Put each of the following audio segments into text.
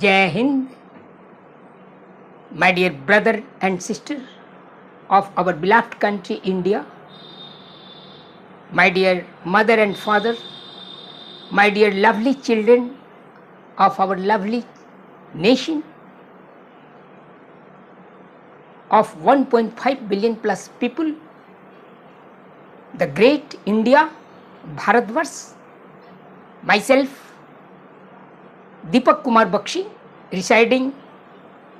Jai Hind, my dear brother and sister of our beloved country India, my dear mother and father, my dear lovely children of our lovely nation of 1.5 billion plus people, the great India, Bharatvarsh, myself, Deepak Kumar Bakshi, residing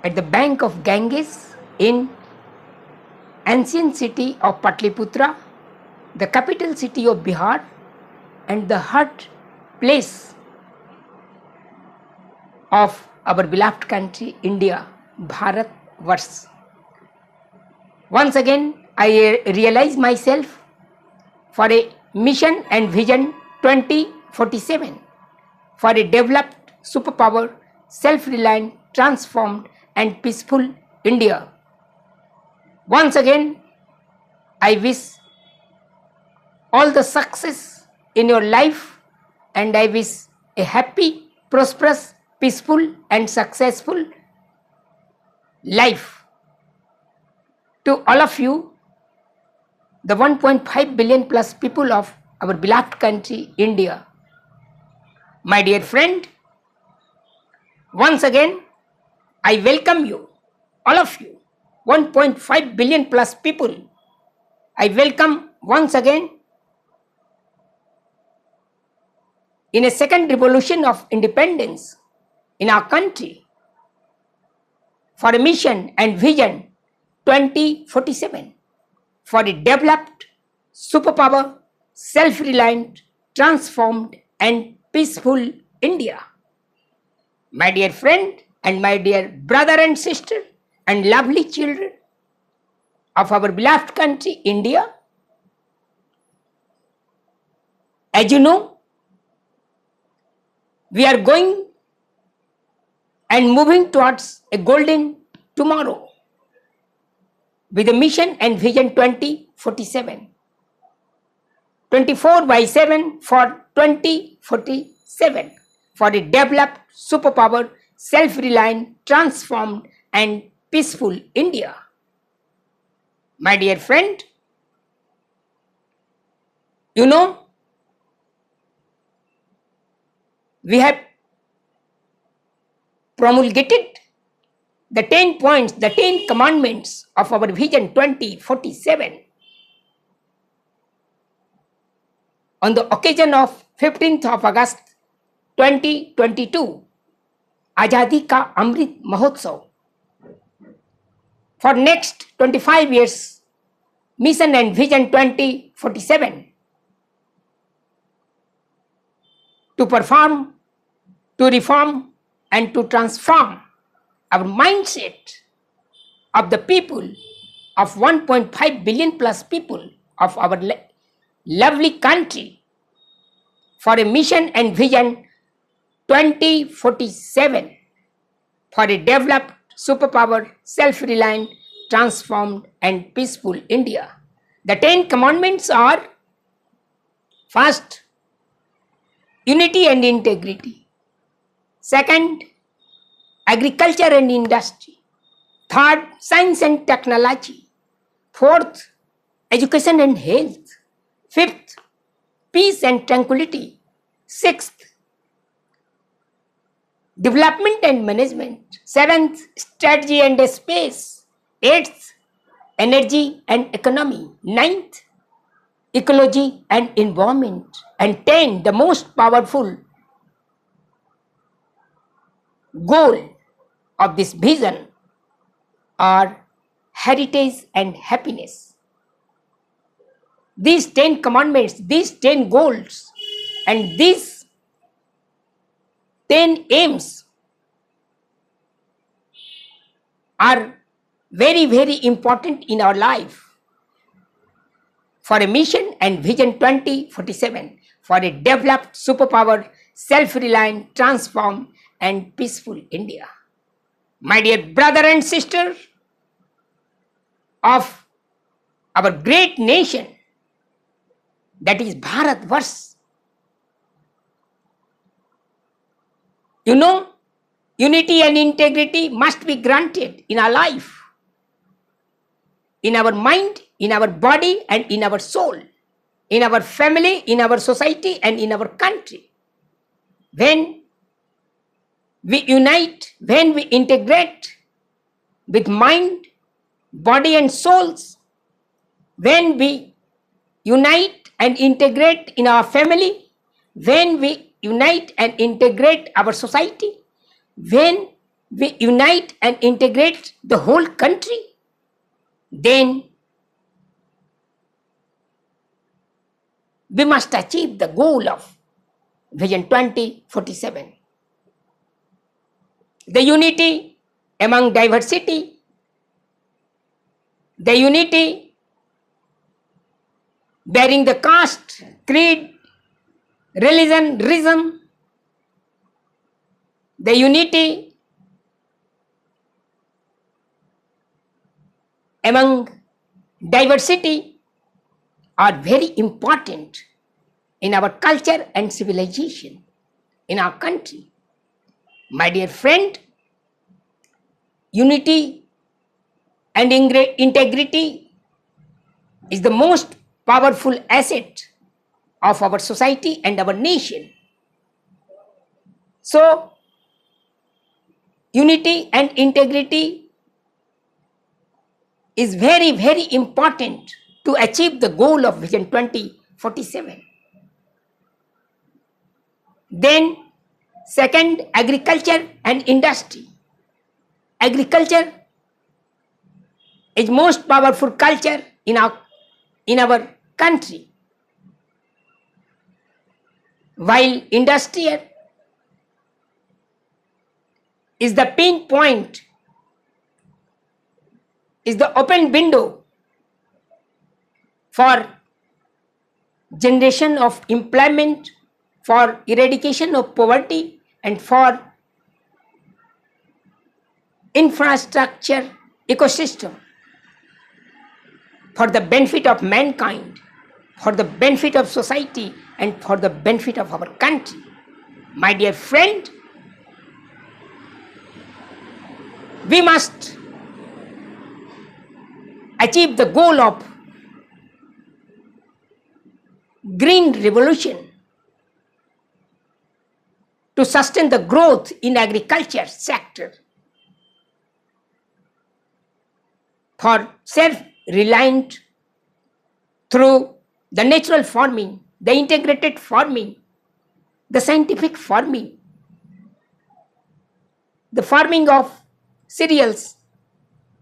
at the bank of Ganges in ancient city of Patliputra, the capital city of Bihar and the heart place of our beloved country India, Bharatvarsh. Once again, I realize myself for a mission and vision 2047 for a developed, superpower, self-reliant, transformed and peaceful India. Once again, I wish all the success in your life and I wish a happy, prosperous, peaceful and successful life to all of you, the 1.5 billion plus people of our beloved country India. My dear friend, once again, I welcome you, all of you, 1.5 billion plus people. I welcome once again in a second revolution of independence in our country for a mission and vision 2047 for a developed, superpower, self-reliant, transformed and peaceful India. My dear friend and my dear brother and sister and lovely children of our beloved country India, as you know, we are going and moving towards a golden tomorrow with a mission and vision 2047, 24/7 for 2047 for a developed, superpower, self-reliant, transformed and peaceful India. My dear friend, you know, we have promulgated the 10 points, the 10 commandments of our vision 2047 on the occasion of 15th of August 2022, Azadi Ka Amrit Mahotsav. For next 25 years, mission and vision 2047 to perform, to reform and to transform our mindset of the people of 1.5 billion plus people of our lovely country for a mission and vision 2047 for a developed, superpower, self-reliant, transformed and peaceful India. The 10 commandments are: first, unity and integrity; second, agriculture and industry; third, science and technology; fourth, education and health; fifth, peace and tranquility; sixth, development and management; seventh, strategy and space; eighth, energy and economy; ninth, ecology and environment; and 10, the most powerful goal of this vision are heritage and happiness. These 10 commandments, these 10 goals and these 10 aims are very, very important in our life for a mission and vision 2047 for a developed, superpower, self-reliant, transformed and peaceful India. My dear brother and sister of our great nation, that is Bharatvarsh. You know, Unity and integrity must be granted in our life, in our mind, in our body, and in our soul, in our family, in our society, and in our country. When we unite, when we integrate with mind, body, and souls, when we unite and integrate in our family, when we unite and integrate our society, when we unite and integrate the whole country, then we must achieve the goal of Vision 2047. The unity among diversity, the unity bearing the caste, creed, religion, reason, the unity among diversity are very important in our culture and civilization in our country. My dear friend, unity and integrity is the most powerful asset of our society and our nation. So, unity and integrity is very, very important to achieve the goal of Vision 2047. Then, second, agriculture and industry. Agriculture is most powerful culture in our country, while industrial is the pinpoint, is the open window for generation of employment, for eradication of poverty, and for infrastructure ecosystem, for the benefit of mankind, for the benefit of society, and for the benefit of our country. My dear friend, we must achieve the goal of green revolution to sustain the growth in agriculture sector, for self-reliant through the natural farming, the integrated farming, the scientific farming, the farming of cereals,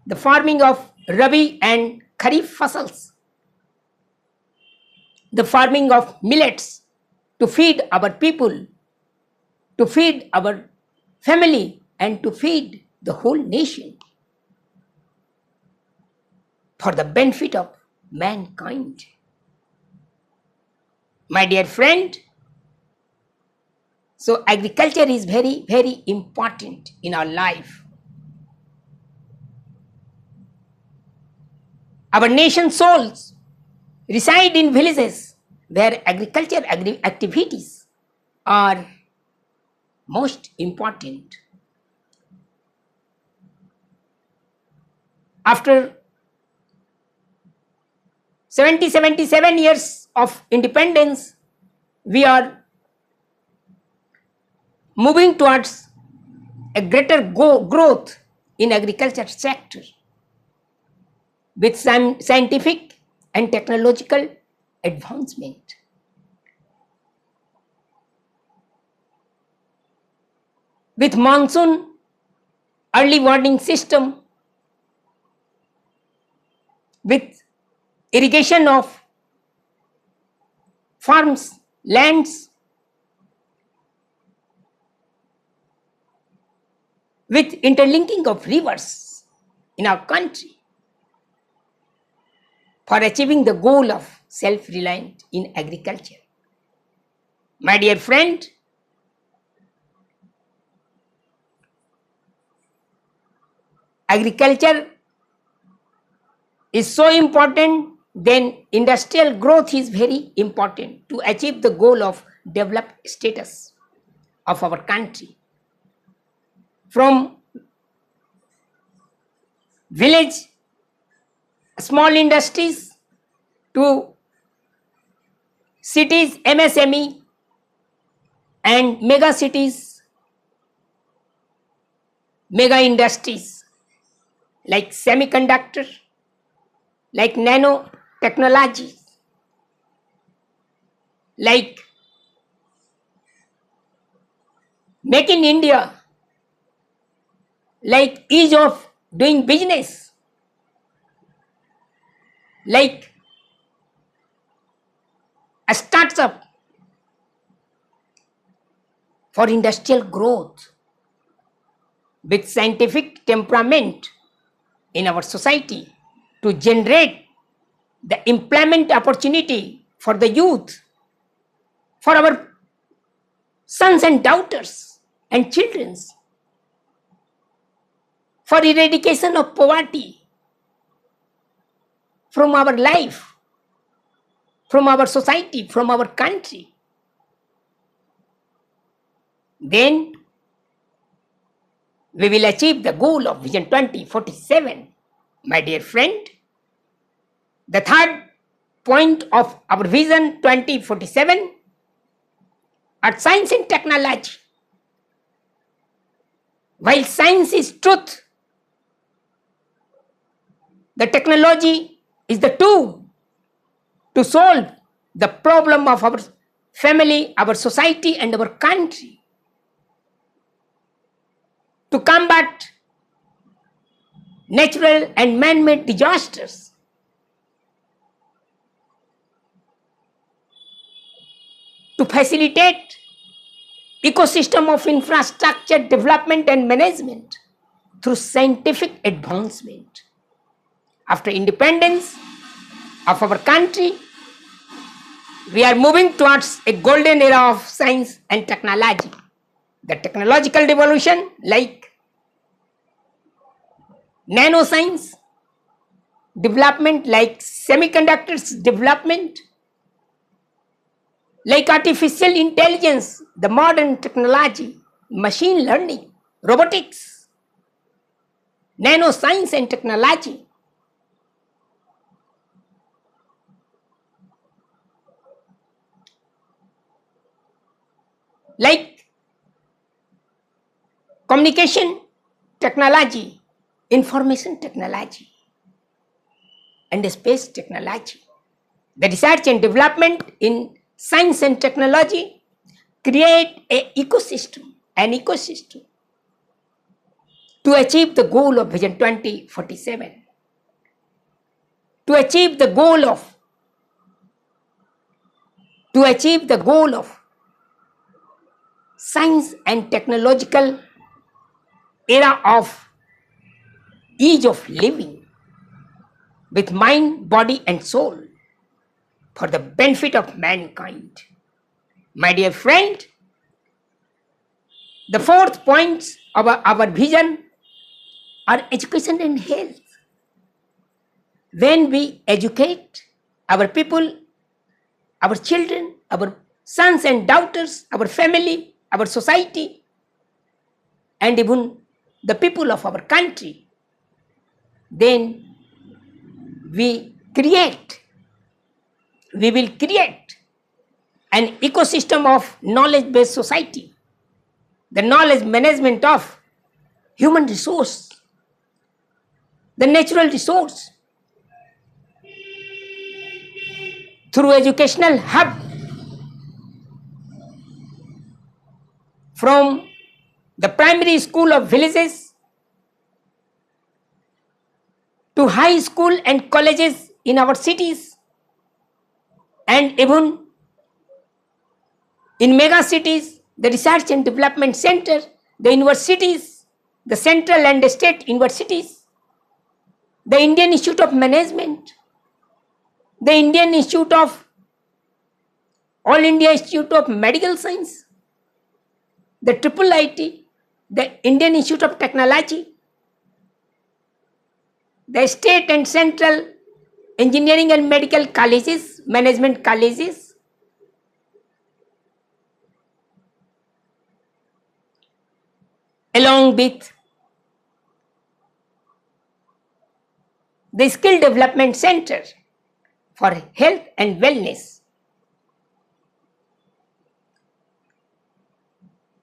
the farming of Rabi and Kharif fasals, the farming of millets to feed our people, to feed our family, and to feed the whole nation, for the benefit of mankind. My dear friend, so agriculture is very, very important in our life. Our nation's souls reside in villages where agriculture activities are most important. After 77 years of independence, we are moving towards a greater growth in agriculture sector with some scientific and technological advancement. With monsoon early warning system, with irrigation of farms, lands, with interlinking of rivers in our country, for achieving the goal of self-reliant in agriculture. My dear friend, agriculture is so important, then industrial growth is very important to achieve the goal of developed status of our country. from village small industries to cities MSME and mega cities, mega industries like semiconductor, like nanotechnology, like Make in India, like ease of doing business, like a startup for industrial growth with scientific temperament in our society to generate the employment opportunity for the youth, for our sons and daughters and children, for eradication of poverty from our life, from our society, from our country. Then we will achieve the goal of Vision 2047. My dear friend, the third point of our Vision 2047 are science and technology. While science is truth, the technology is the tool to solve the problem of our family, our society, and our country, to combat natural and man-made disasters, to facilitate ecosystem of infrastructure development and management through scientific advancement. After independence of our country, we are moving towards a golden era of science and technology. The technological revolution like nanoscience development, like semiconductors development, like artificial intelligence, the modern technology, machine learning, robotics, nanoscience and technology, like communication technology, information technology, and space technology. The research and development in science and technology create an ecosystem to achieve the goal of Vision 2047, to achieve the goal of science and technological era of ease of living with mind, body, and soul for the benefit of mankind. My dear friend, the fourth points of our vision are education and health. When we educate our people, our children, our sons and daughters, our family, our society, and even the people of our country, then we will create an ecosystem of knowledge-based society, the knowledge management of human resource, the natural resource, through educational hub from the primary school of villages to high school and colleges in our cities, and even in mega cities, the research and development center, the universities, the central and state universities, the Indian Institute of Management, the Indian Institute of All India Institute of Medical Science, the IIIT, the Indian Institute of Technology, the state and central engineering and medical colleges, management colleges, along with the Skill Development Center for Health and Wellness,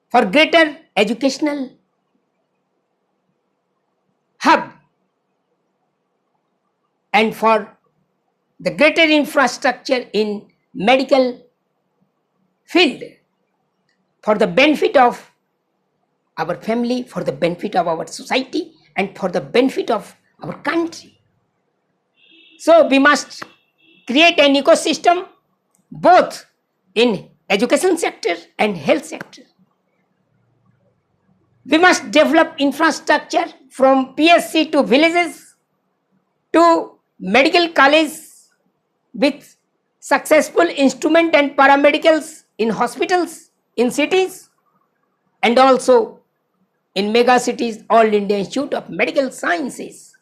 for greater educational hub, and for the greater infrastructure in medical field, for the benefit of our family, for the benefit of our society, and for the benefit of our country. So we must create an ecosystem both in education sector and health sector. We must develop infrastructure from PSC to villages to medical college with successful instrument and paramedicals in hospitals, in cities, and also in mega cities, All India Institute of Medical Sciences,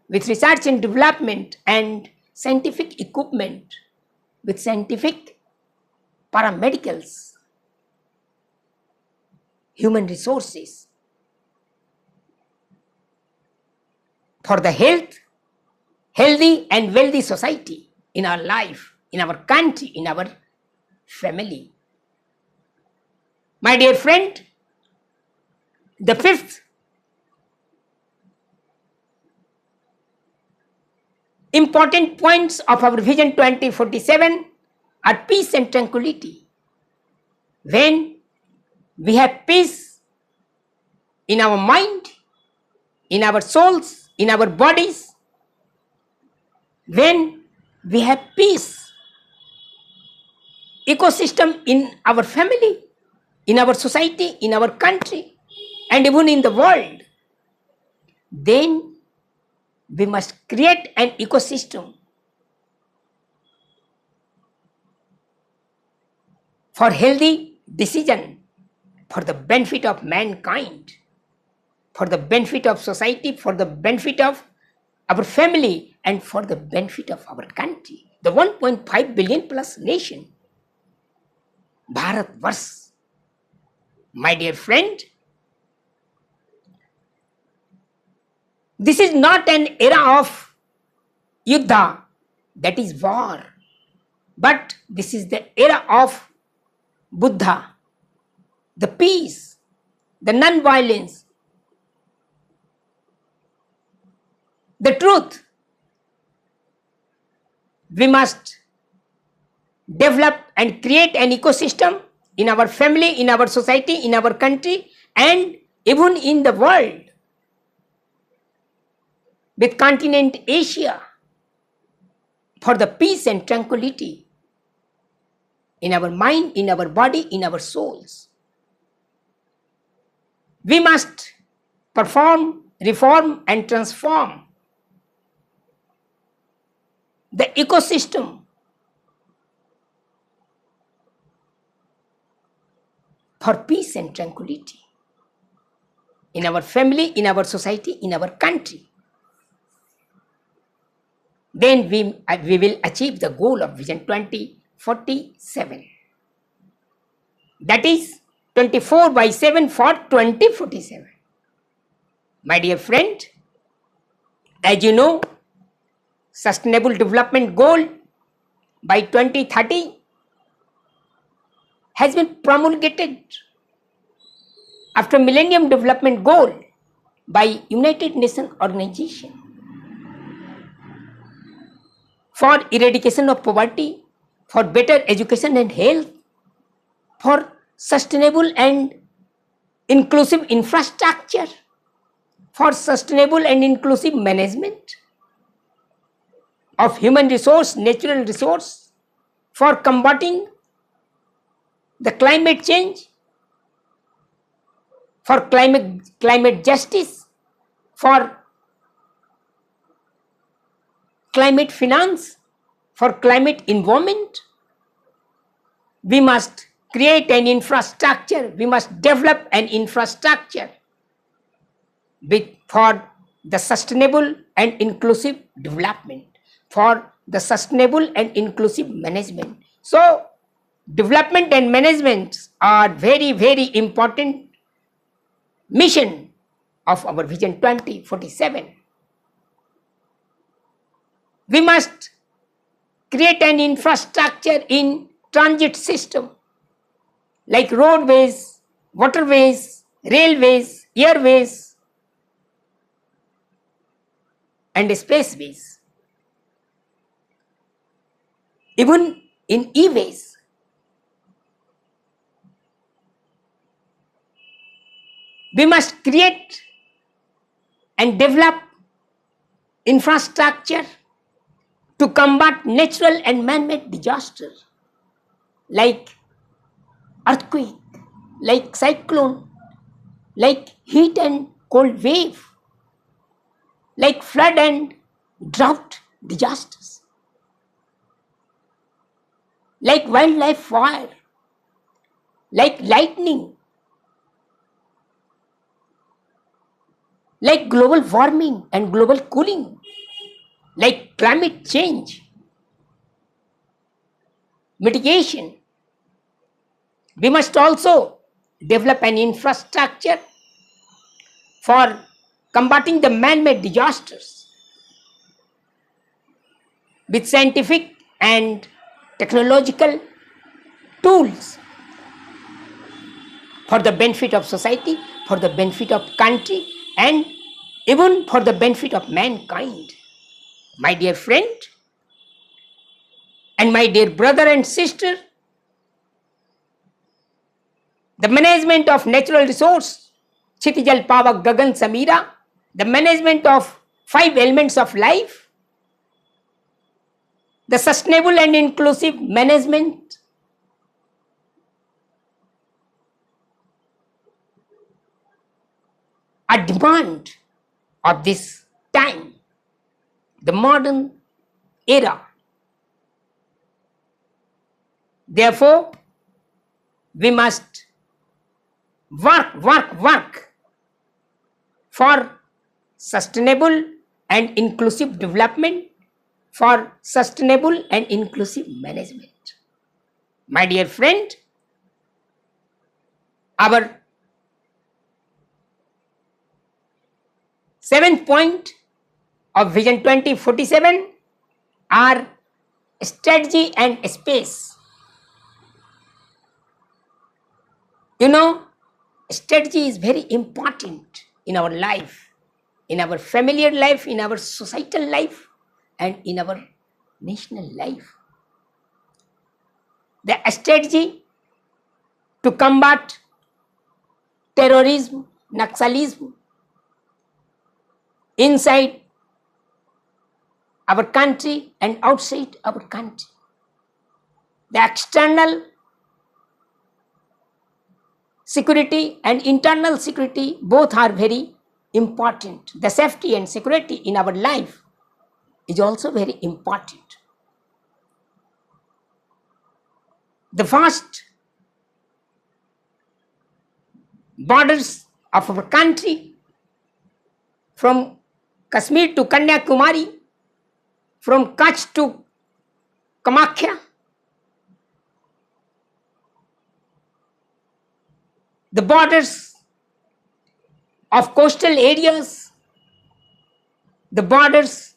with research and development and scientific equipment, with scientific paramedicals, human resources, for the healthy and wealthy society in our life, in our country, in our family. My dear friend, the fifth important points of our Vision 2047 are peace and tranquility. When we have peace in our mind, in our souls, in our bodies, when we have peace, ecosystem in our family, in our society, in our country, and even in the world, then we must create an ecosystem for healthy decision, for the benefit of mankind, for the benefit of society, for the benefit of our family, and for the benefit of our country, the 1.5 billion plus nation, Bharat Varsh. My dear friend, this is not an era of yuddha, that is war, but this is the era of Buddha, the peace, the non-violence, the truth. We must develop and create an ecosystem in our family, in our society, in our country, and even in the world, with continent Asia, for the peace and tranquility in our mind, in our body, in our souls. We must perform, reform, and transform the ecosystem for peace and tranquility in our family, in our society, in our country. Then we will achieve the goal of Vision 2047. That is 24/7 for 2047. My dear friend, as you know, Sustainable Development Goal by 2030 has been promulgated after Millennium Development Goal by United Nations Organization for eradication of poverty, for better education and health, for sustainable and inclusive infrastructure, for sustainable and inclusive management of human resource, natural resource, for combating the climate change, for climate justice, for climate finance, for climate environment. We must create an infrastructure, we must develop an infrastructure for the sustainable and inclusive development, for the sustainable and inclusive management. So, development and management are very, very important mission of our Vision 2047. We must create an infrastructure in transit system like roadways, waterways, railways, airways, and spaceways. Even in e-ways, we must create and develop infrastructure to combat natural and man-made disasters like earthquake, like cyclone, like heat and cold wave, like flood and drought disasters, like wildlife fire, like lightning, like global warming and global cooling, like climate change, mitigation. We must also develop an infrastructure for combating the man-made disasters with scientific and technological tools for the benefit of society, for the benefit of country, and even for the benefit of mankind. My dear friend and my dear brother and sister, the management of natural resource, Kshitijal Pavak Gagan Samira, the management of 5 elements of life, the sustainable and inclusive management are demand of this time, the modern era. Therefore, we must work for sustainable and inclusive development, for sustainable and inclusive management. My dear friend, our 7th point of Vision 2047 are strategy and space. You know, strategy is very important in our life, in our familiar life, in our societal life, and in our national life. The strategy to combat terrorism, Naxalism inside our country and outside our country. The external security and internal security both are very important. The safety and security in our life is also very important. The vast borders of our country, from Kashmir to Kanyakumari, from Kutch to Kamakhya, the borders of coastal areas, the borders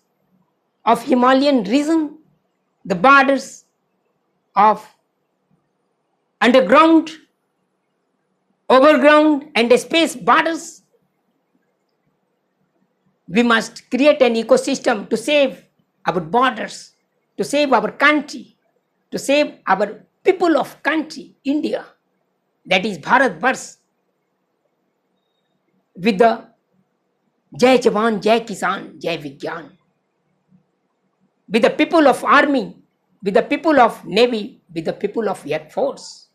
of Himalayan region, the borders of underground, overground and space borders. We must create an ecosystem to save our borders, to save our country, to save our people of country, India, that is Bharat Varsh, with the Jai Jawan, Jai Kisan, Jai Vigyan, with the people of army, with the people of navy, with the people of air force,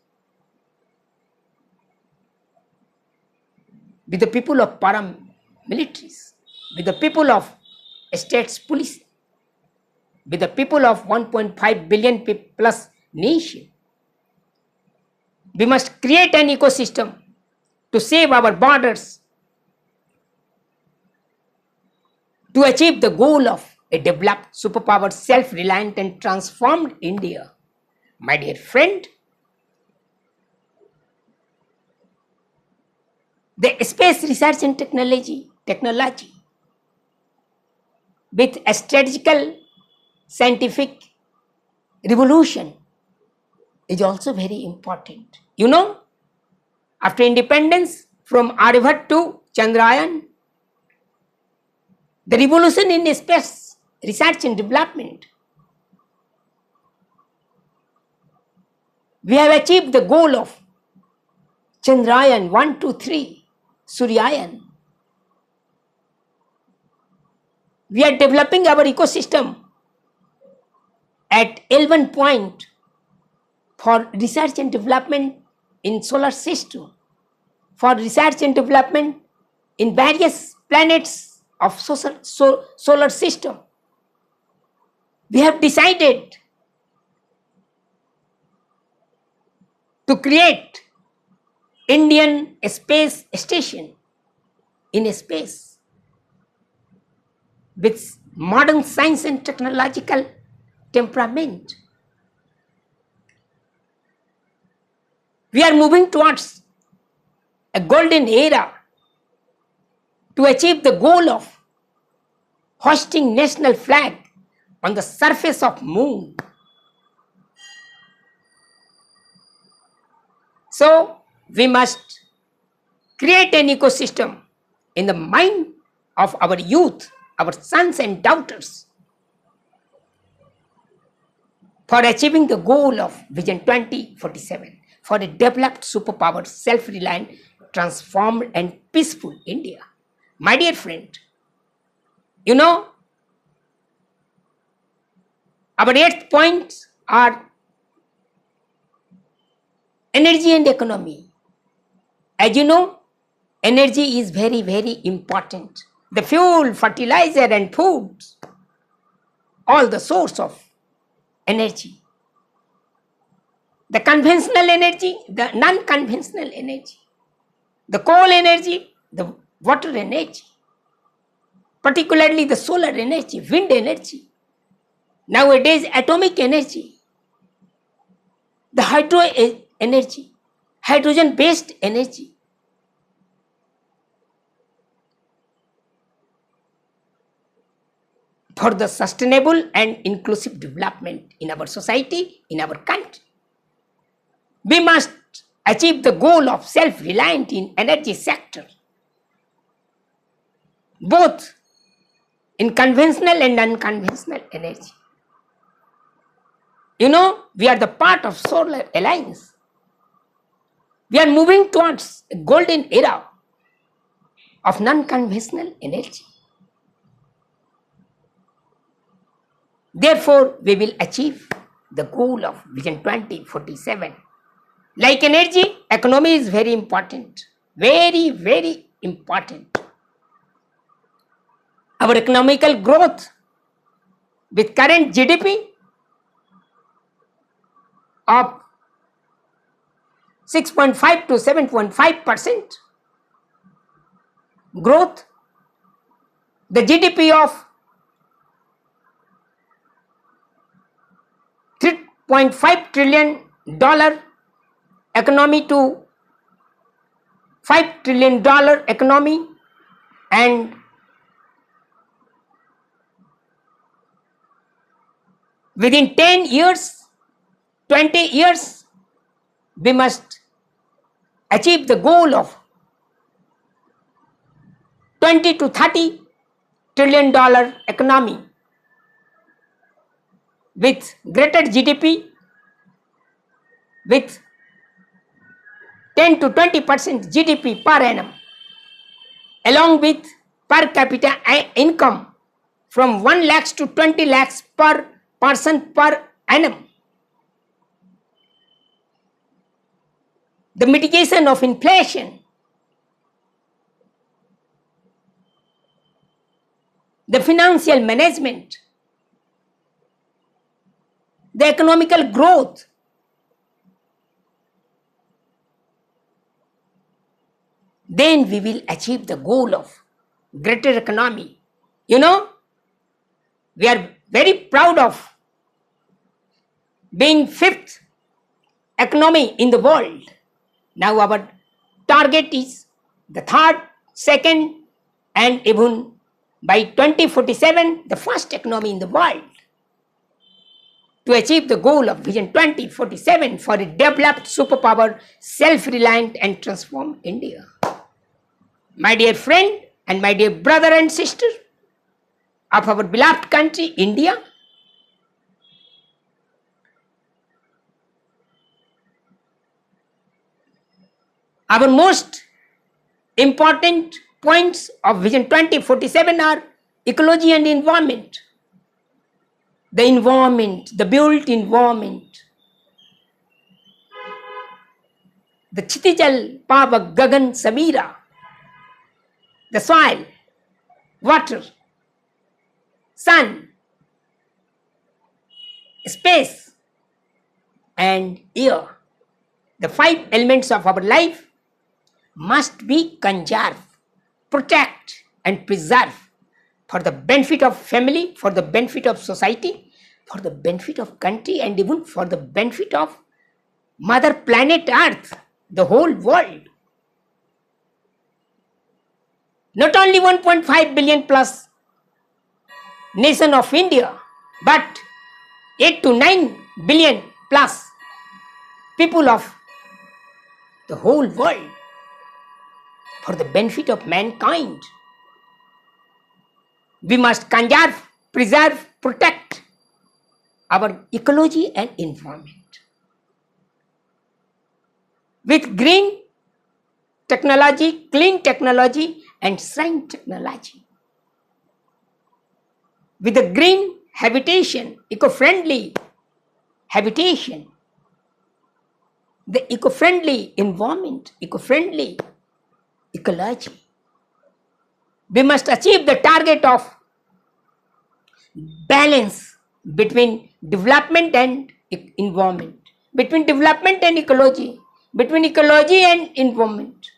with the people of paramilitaries, with the people of states police, with the people of 1.5 billion plus nation. We must create an ecosystem to save our borders, to achieve the goal of a developed, superpowered, self-reliant and transformed India. My dear friend, the space research and technology with a strategical scientific revolution is also very important. You know, after independence from Aryabhat to Chandrayaan, the revolution in space research and development, we have achieved the goal of Chandrayaan 1, 2, 3, Suryayan. We are developing our ecosystem at L1 point for research and development in solar system, for research and development in various planets of solar system. We have decided to create Indian Space Station in space with modern science and technological temperament. We are moving towards a golden era to achieve the goal of hoisting national flag on the surface of moon. So we must create an ecosystem in the mind of our youth, our sons and daughters, for achieving the goal of Vision 2047, for a developed, superpowered, self-reliant, transformed and peaceful India. My dear friend, you know, our 8th points are energy and economy. As you know, energy is very, very important. The fuel, fertilizer and foods, all the source of energy. The conventional energy, the non-conventional energy, the coal energy, the water energy, particularly the solar energy, wind energy, nowadays atomic energy, the hydro energy, hydrogen-based energy. For the sustainable and inclusive development in our society, in our country, we must achieve the goal of self-reliant in energy sector, both in conventional and unconventional energy. You know, we are the part of Solar Alliance. We are moving towards a golden era of non-conventional energy. Therefore, we will achieve the goal of Vision 2047. Like energy, economy is very important. Very, very important. Our economical growth with current GDP of 6.5 to 7.5% growth, the GDP of $3.5 trillion economy to $5 trillion economy, and within 10 years, 20 years, we must achieve the goal of $20 to $30 trillion economy with greater GDP, with 10 to 20% GDP per annum, along with per capita income from 1 lakhs to 20 lakhs per person per annum. The mitigation of inflation, the financial management, the economical growth, then we will achieve the goal of greater economy. You know, we are very proud of being 5th economy in the world. Now our target is the third, second, and even by 2047, the first economy in the world. To achieve the goal of Vision 2047 for a developed, superpower, self-reliant and transformed India. My dear friend and my dear brother and sister of our beloved country, India, our most important points of Vision 2047 are ecology and environment. The environment, the built environment, the Chitijal Pavak Gagan Samira, the soil, water, sun, space, and air. The 5 elements of our life must be conserved, protect, and preserve for the benefit of family, for the benefit of society, for the benefit of country, and even for the benefit of Mother Planet Earth, the whole world. Not only 1.5 billion plus nation of India, but 8 to 9 billion plus people of the whole world, for the benefit of mankind. We must conserve, preserve, protect our ecology and environment. With green technology, clean technology, and science technology. With the green habitation, eco-friendly habitation, the eco-friendly environment, eco-friendly ecology. We must achieve the target of balance between development and environment, between development and ecology, between ecology and environment.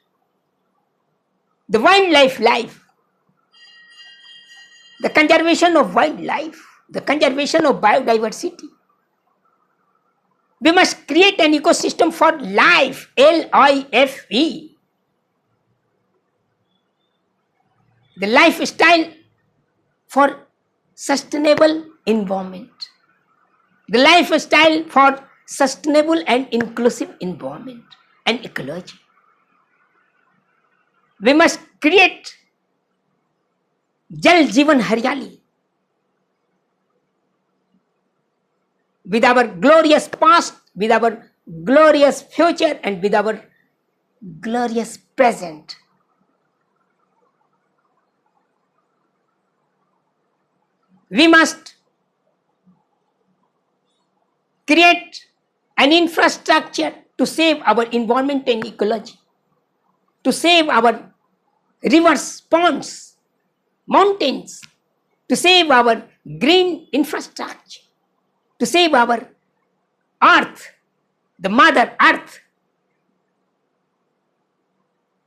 The wildlife life, the conservation of wildlife, the conservation of biodiversity. We must create an ecosystem for life, L-I-F-E. The lifestyle for sustainable environment. The lifestyle for sustainable and inclusive environment and ecology. We must create Jal Jeevan Haryali with our glorious past, with our glorious future, and with our glorious present. We must create an infrastructure to save our environment and ecology, to save our rivers, ponds, mountains, to save our green infrastructure, to save our earth, the mother earth,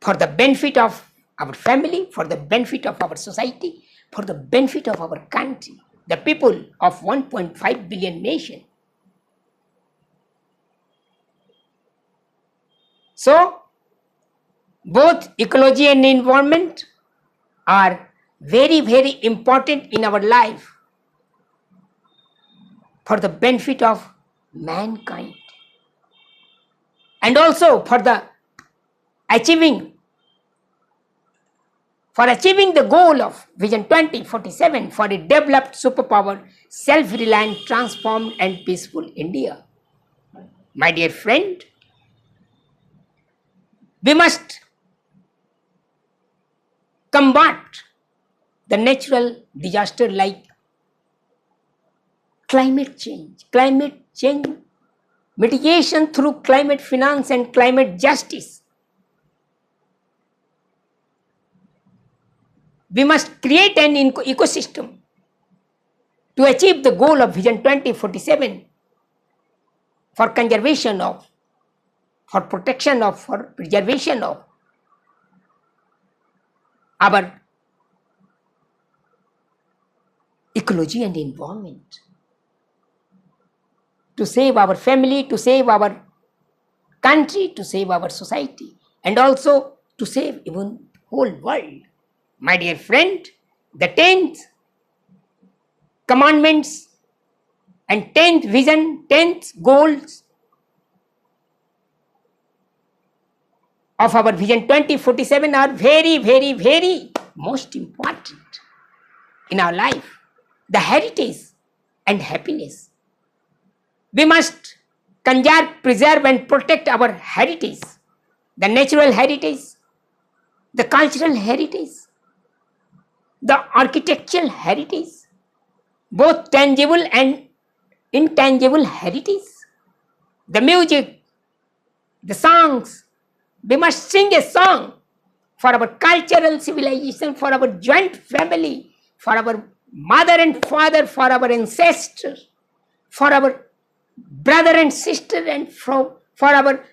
for the benefit of our family, for the benefit of our society, for the benefit of our country, the people of 1.5 billion nation. So, both ecology and environment are very, very important in our life for the benefit of mankind, and also for achieving the goal of Vision 2047 for a developed, superpower, self-reliant, transformed and peaceful India. My dear friend, we must combat the natural disaster like climate change mitigation through climate finance and climate justice. We must create an ecosystem to achieve the goal of Vision 2047 for conservation of, for protection of, for preservation of our ecology and environment, to save our family, to save our country, to save our society, and also to save even whole world. My dear friend, the 10th commandments and 10th vision, 10th goals of our Vision 2047 are very, very, very most important in our life. The heritage and happiness. We must conserve, preserve and protect our heritage, the natural heritage, the cultural heritage, the architectural heritage, both tangible and intangible heritage, the music, the songs. We must sing a song for our cultural civilization, for our joint family, for our mother and father, for our ancestors, for our brother and sister, and for our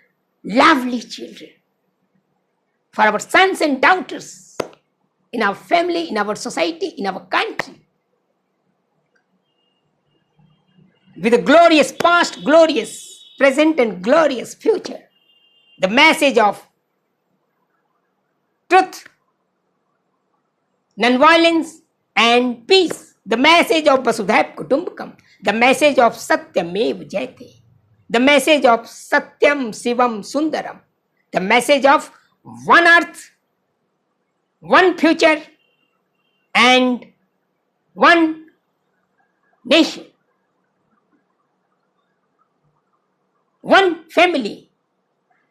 lovely children, for our sons and daughters, in our family, in our society, in our country. With a glorious past, glorious present and glorious future. The message of truth, non-violence and peace. The message of Vasudhaiva Kutumbakam. The message of Satyamev Jayate. The message of Satyam Shivam Sundaram. The message of one earth, one future and one nation. One family,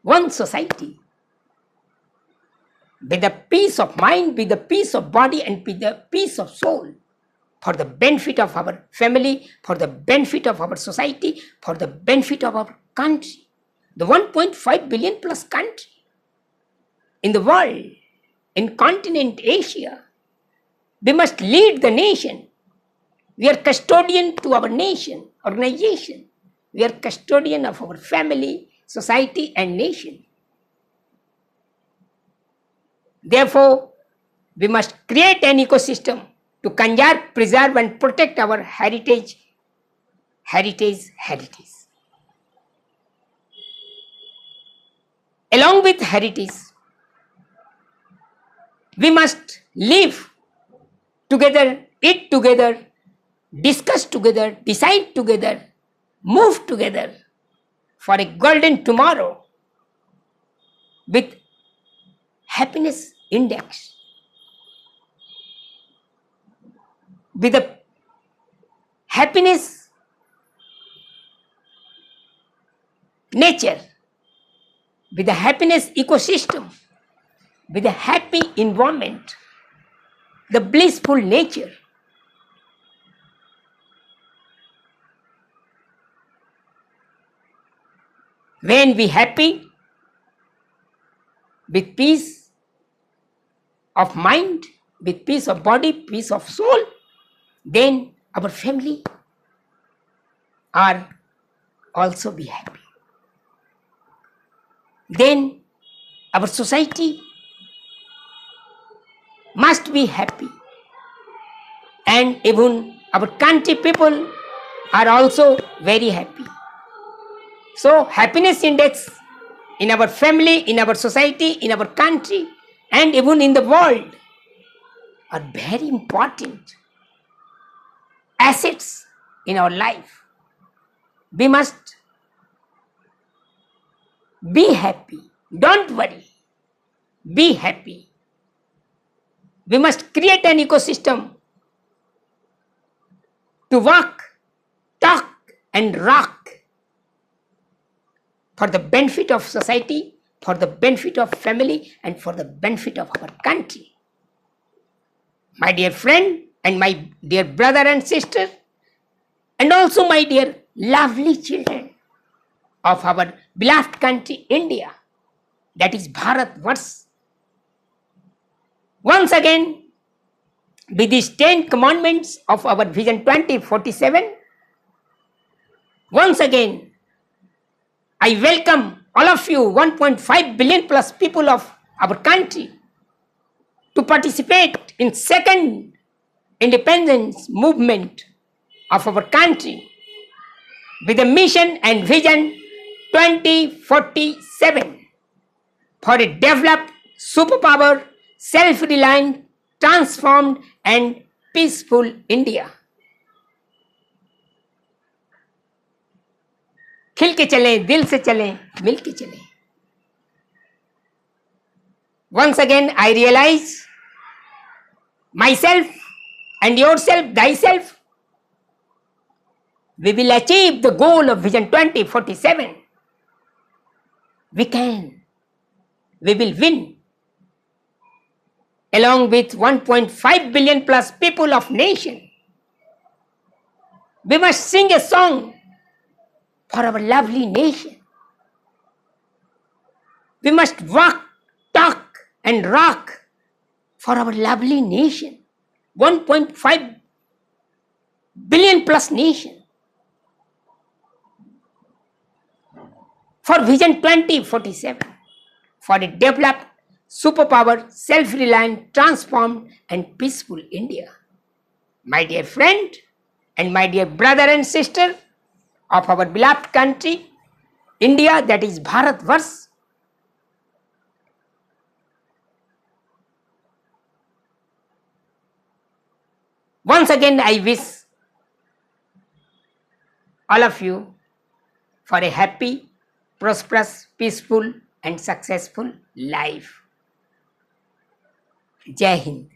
one society. With the peace of mind, with the peace of body and with the peace of soul, for the benefit of our family, for the benefit of our society, for the benefit of our country, the 1.5 billion plus country in the world, in continent Asia. We must lead the nation. We are custodian to our nation, organization. We are custodian of our family, society and nation. Therefore, we must create an ecosystem to conserve, preserve and protect our heritage. Along with heritage, we must live together, eat together, discuss together, decide together, move together for a golden tomorrow with happiness index, with a happiness nature, with a happiness ecosystem, with a happy environment, the blissful nature. When we happy, with peace of mind, with peace of body, peace of soul, then our family are also be happy. Then our society must be happy. And even our country people are also very happy. So happiness index in our family, in our society, in our country, and even in the world are very important assets in our life. We must be happy. Don't worry. Be happy. We must create an ecosystem to walk, talk, and rock for the benefit of society, for the benefit of family, and for the benefit of our country. My dear friend, and my dear brother and sister, and also my dear lovely children of our beloved country, India, that is Bharatvarsh. Once again, with these 10 commandments of our Vision 2047, once again, I welcome all of you, 1.5 billion plus people of our country, to participate in second independence movement of our country with a mission and vision 2047 for a developed superpower, self-reliant, transformed and peaceful India. खिल के चलें, दिल से चलें, मिल के चलें. Once again, I realize myself and yourself, thyself, we will achieve the goal of Vision 2047. We can. We will win. Along with 1.5 billion plus people of nation, we must sing a song for our lovely nation. We must walk, talk and rock for our lovely nation. 1.5 billion plus nation. For Vision 2047, for a developed, superpower, self-reliant, transformed and peaceful India. My dear friend and my dear brother and sister of our beloved country, India, that is Bharatvarsh. Once again, I wish all of you for a happy, prosperous, peaceful and successful life. Jai Hind.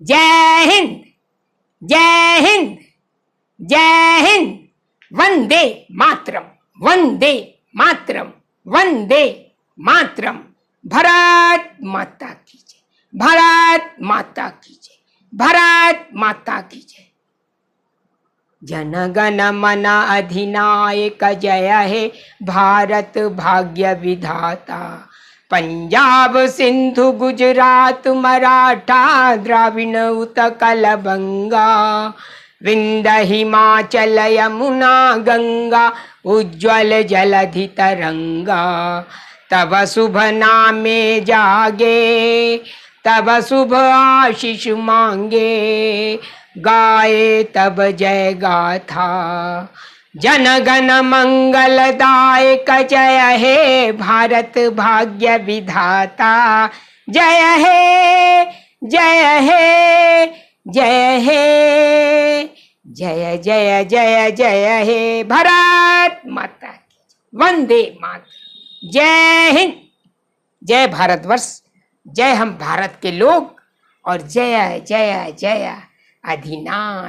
Jai Hind. Jai Hind. Jai Hind. Vande Matram. Vande Matram. Vande Matram. Bharat Mata ki jai. Bharat Mata ki jai. Bharat Mata ki jai. जनगण मन अधिनायक जय हे भारत भाग्य विधाता. पंजाब सिंधु गुजरात मराठा द्राविड़ उत्कल बंगा. विंध्य हिमाचल यमुना गंगा उज्ज्वल जलधि तरंगा. तब शुभ नामे जागे तब शुभ आशीष मांगे. गाए तब जय गाथा. जनगण मंगलदायक जय हे भारत भाग्य विधाता. जय हे जय हे जय हे जय जय जय जय हे भारत माता की. वंदे मातरम. जय हिंद. जय भारतवर्ष. जय हम भारत के लोग और जय जय जय अधिनाथ.